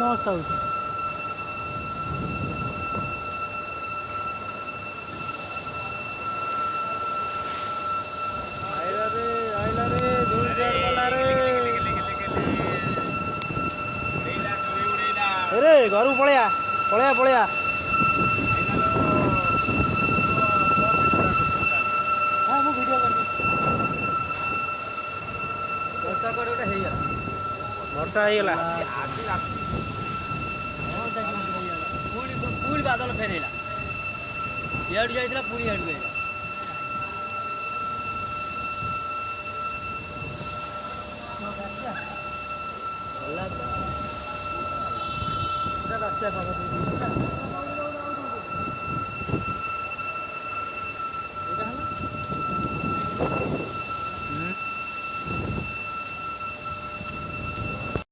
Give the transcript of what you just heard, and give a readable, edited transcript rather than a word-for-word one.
मस्त होती आइला रे धूल शेड वाला रे अरे घर पलैया पलैया पलैया हाँ मु वीडियो कर वर्षा कर गोटे हे गला वर्षा हे गला पूरी बादल फेरैला इड जाइला पूरी इड गइला रास्ता